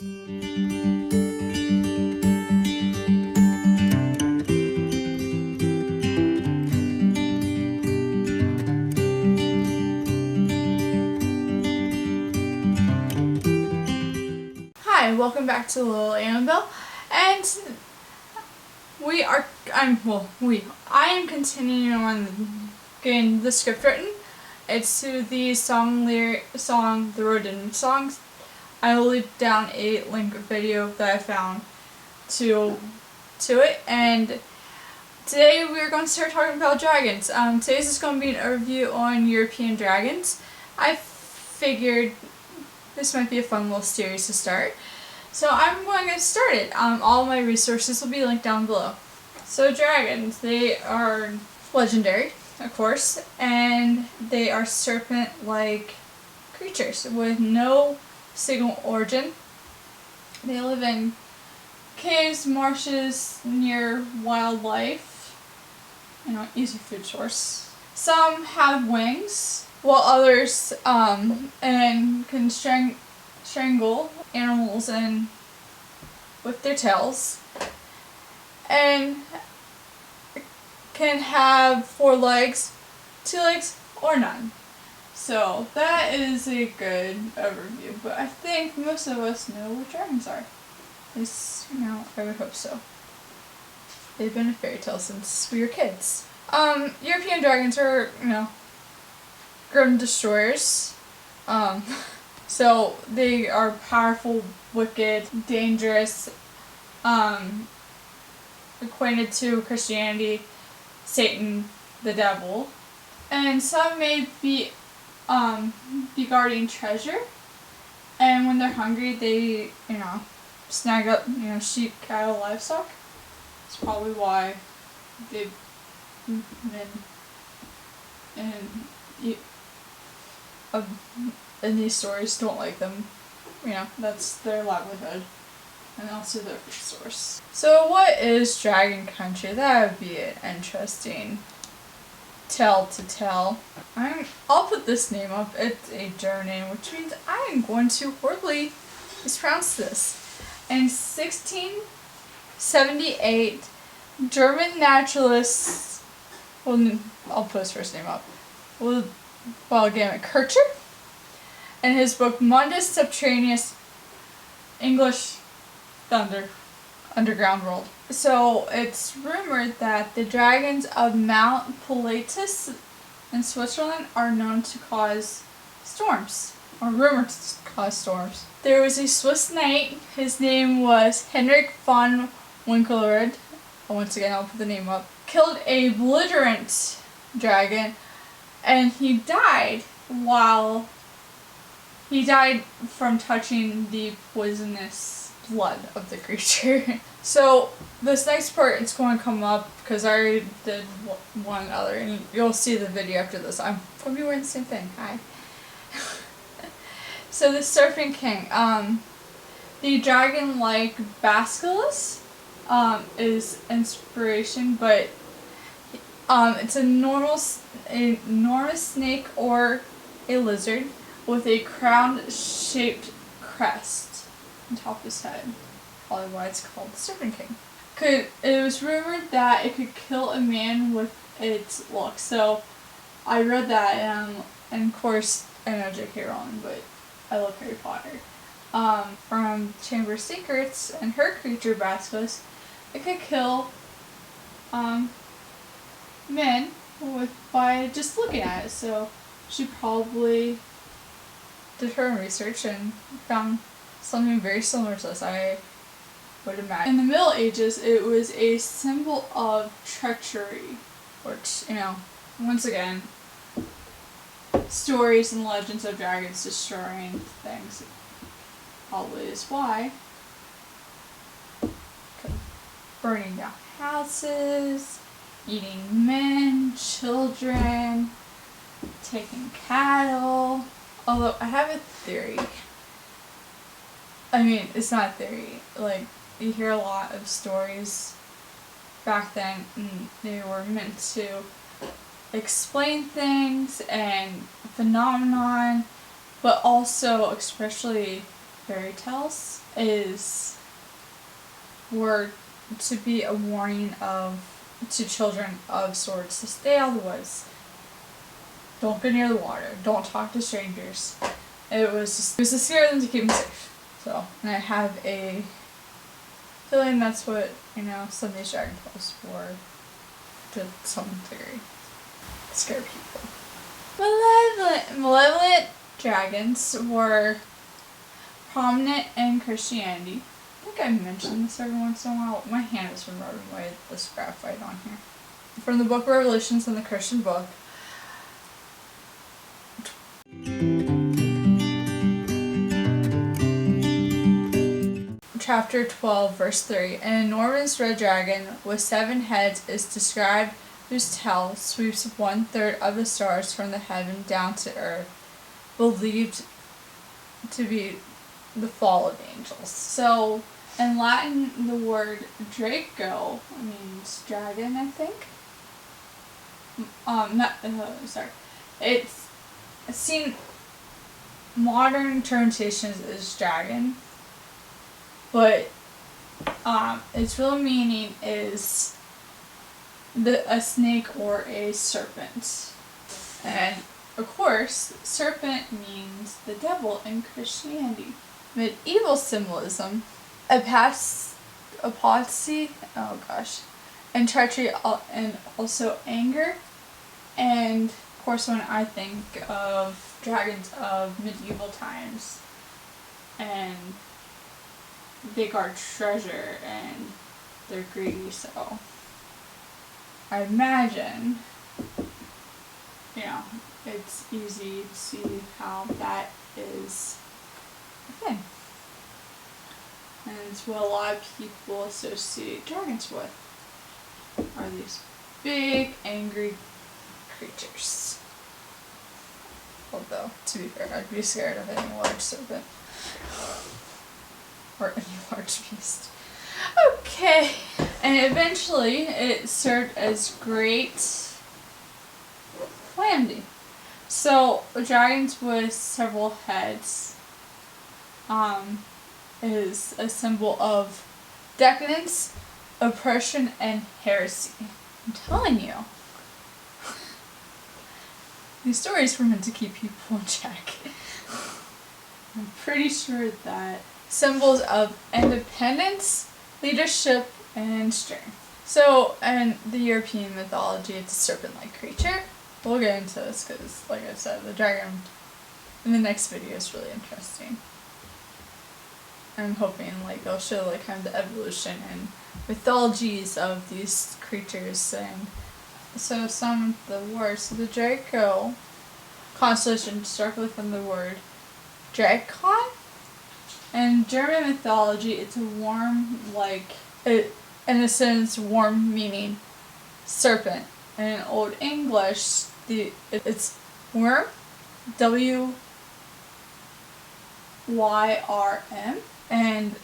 Hi, welcome back to Lola AnnaBelle, and I am continuing on getting the script written. It's to the song, the Rhododendron Song. I will leave down a link video that I found to it, and today we are going to start talking about dragons. Today's is going to be an overview on European dragons. I figured this might be a fun little series to start. So I'm going to get started. All my resources will be linked down below. So dragons, they are legendary, of course, and they are serpent-like creatures with no single origin. They live in caves, marshes, near wildlife, easy food source. Some have wings, while others can strangle animals with their tails, and can have 4 legs, 2 legs, or none. So that is a good overview, but I think most of us know what dragons are. At least, I would hope so. They've been a fairy tale since we were kids. European dragons are, grim destroyers. So they are powerful, wicked, dangerous, acquainted to Christianity, Satan, the devil. And some may be guarding treasure, and when they're hungry they, snag up, sheep, cattle, livestock. That's probably why they've been in these stories don't like them. That's their livelihood and also their food source. So what is Dragon Country? That would be an interesting tale to tell. I'll put this name up. It's a German name, which means I am going to horribly mispronounce this. In 1678, German naturalist, I'll put his first name up, Kircher, in his book Mundus Subterraneus, English Thunder, Underground World. So it's rumored that the dragons of Mount Pilatus in Switzerland are known to cause storms, or rumored to cause storms. There was a Swiss knight, his name was Henrik von Winkelried, once again I'll put the name up, killed a belligerent dragon, and he died from touching the poisonous blood of the creature. So this next part, it's going to come up because I already did one other, and you'll see the video after this. I'm going to be wearing the same thing. Hi. So the Serpent King, the dragon-like basilisk is inspiration, but it's an enormous snake or a lizard with a crown-shaped crest on top of his head. Probably why it's called the Serpent King. It was rumored that it could kill a man with its look. So I read that, and of course I know J.K. Rowling, but I love Harry Potter. From Chamber of Secrets and her creature basilisk, it could kill men by just looking at it. So she probably did her own research and found something very similar to this, I would imagine. In the Middle Ages, it was a symbol of treachery, which, once again, stories and legends of dragons destroying things probably is why. Burning down houses, eating men, children, taking cattle. Although I have a theory. It's not a theory. You hear a lot of stories back then, and they were meant to explain things and phenomenon, but also, especially fairy tales, were to be a warning to children of swords to stay out of the woods. Don't go near the water. Don't talk to strangers. It was to scare them, to keep them safe. So, and I have a feeling that's what, some of these dragon tales were to some degree. Scare people. Malevolent dragons were prominent in Christianity. I think I mentioned this every once in a while. My hand is from rubbing away this graphite on here. From the book Revelations in the Christian book. Chapter 12, verse 3. An enormous red dragon with 7 heads is described, whose tail sweeps 1/3 of the stars from the heaven down to earth, believed to be the fall of angels. So, in Latin, the word Draco means dragon, I think. It's seen modern translations as dragon, but its real meaning is a snake or a serpent. And of course, serpent means the devil in Christianity. Medieval symbolism, apostasy, and treachery, and also anger. And of course, when I think of dragons of medieval times, and they guard treasure and they're greedy, so I imagine, it's easy to see how that is a thing. And it's what a lot of people associate dragons with, are these big, angry creatures. Although, to be fair, I'd be scared of any large serpent. Or any large beast. Okay. And eventually, it served as great calamity. So, dragons with several heads is a symbol of decadence, oppression, and heresy. I'm telling you. These stories were meant to keep people in check. I'm pretty sure that symbols of independence, leadership, and strength. So, in the European mythology, it's a serpent-like creature. We'll get into this because, like I said, the dragon in the next video is really interesting. I'm hoping they'll show kind of the evolution and mythologies of these creatures. And so some of the words. So the Draco constellation is directly from the word Drakon. In German mythology, it's a worm, in a sense, worm meaning serpent. And in Old English, it's worm, W-Y-R-M, and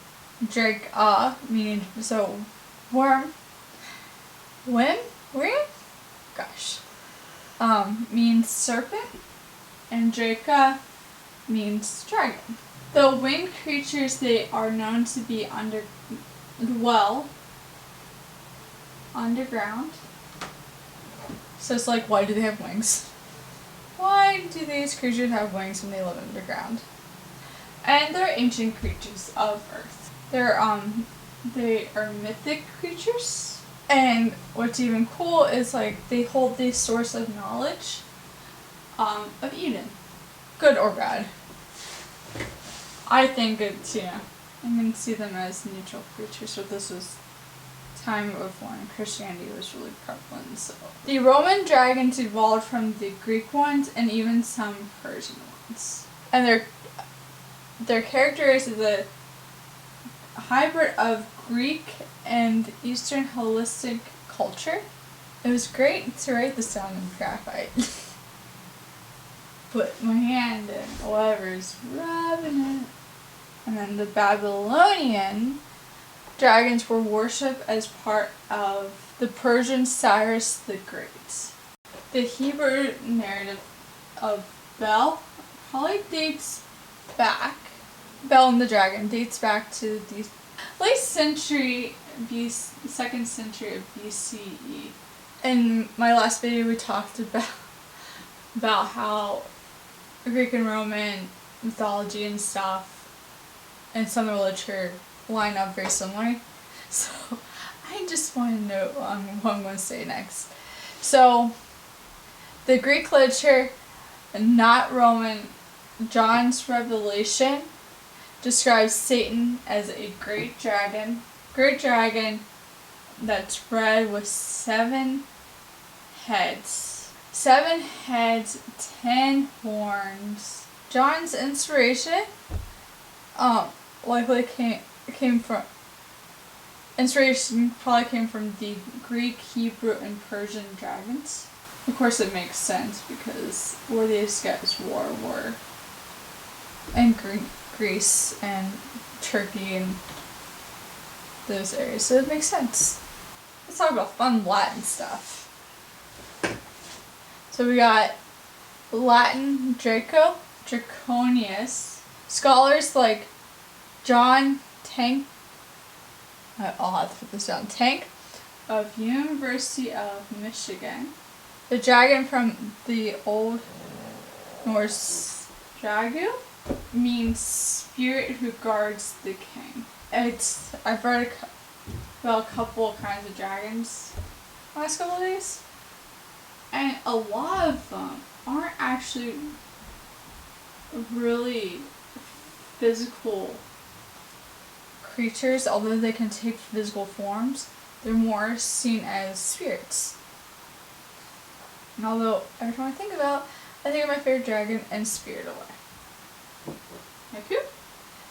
Draka, meaning, so worm, means serpent, and Draka means dragon. The winged creatures, they are known to be underground. So it's why do they have wings? Why do these creatures have wings when they live underground? And they're ancient creatures of Earth. They are mythic creatures. And what's even cool is they hold the source of knowledge of Eden. Good or bad. I think it's, I can see them as neutral creatures, so this was time of when Christianity was really prevalent. So the Roman dragons evolved from the Greek ones and even some Persian ones. And their character is a hybrid of Greek and Eastern holistic culture. It was great to write this down in graphite. But my hand and whatever is rubbing it. And then the Babylonian dragons were worshipped as part of the Persian Cyrus the Great. The Hebrew narrative of Bel probably dates back Belle and the Dragon dates back to the late century, second century of BCE. In my last video, we talked about how Greek and Roman mythology and stuff and some literature line up very similarly. So I just want to know what I'm going to say next. So the Greek literature, not Roman, John's Revelation describes Satan as a great dragon that's red with 7 heads. 7 heads, 10 horns. John's inspiration likely came from probably came from the Greek, Hebrew, and Persian dragons. Of course it makes sense because where these guys were in Greece and Turkey and those areas, so it makes sense. Let's talk about fun Latin stuff. So we got Latin Draconius. Scholars like John Tank, I'll have to put this down, Tank of University of Michigan. The dragon from the Old Norse dragu means spirit who guards the king. I've read about a couple of kinds of dragons the last couple of days, and a lot of them aren't actually really physical creatures, although they can take physical forms. They're more seen as spirits. And although every time I think of my favorite dragon and Spirit Away. Thank you.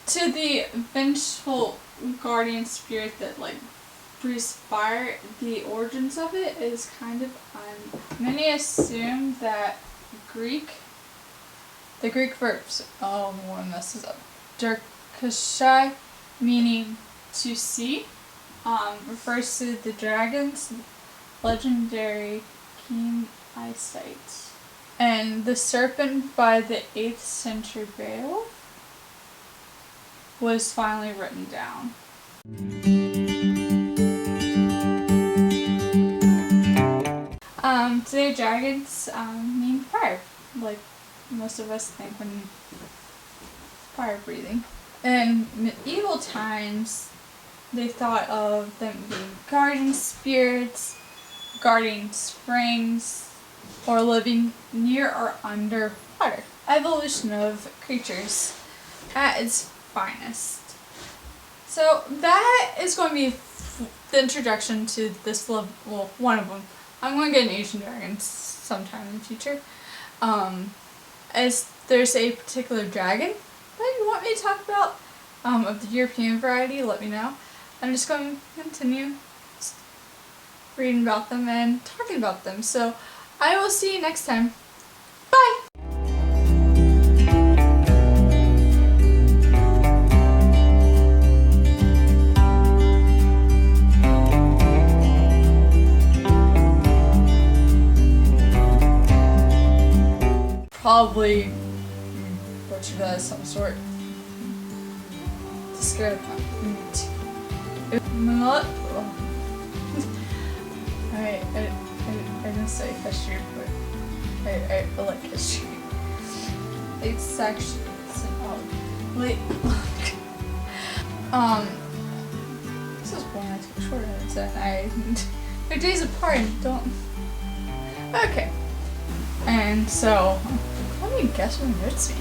To the vengeful guardian spirit that breathes fire, the origins of it is kind of many assume that the Greek verbs, one messes up, Dirkashai, meaning to see, refers to the dragon's legendary keen eyesight. And the serpent by the 8th century Beowulf was finally written down. Today dragons mean fire, like most of us think when fire breathing. In medieval times, they thought of them being guardian spirits, guarding springs, or living near or under water. Evolution of creatures at its finest. So that is going to be the introduction to this level, well, one of them. I'm going to get an Asian dragon sometime in the future. As there's a particular dragon that you want me to talk about of the European variety, let me know. I'm just going to continue reading about them and talking about them. So I will see you next time. Bye! Probably butchered that of some sort to scare the I didn't say history, but I like history. It's actually this is when I took shortcuts and they're days apart and don't. Okay. And so, let me guess what it hurts me.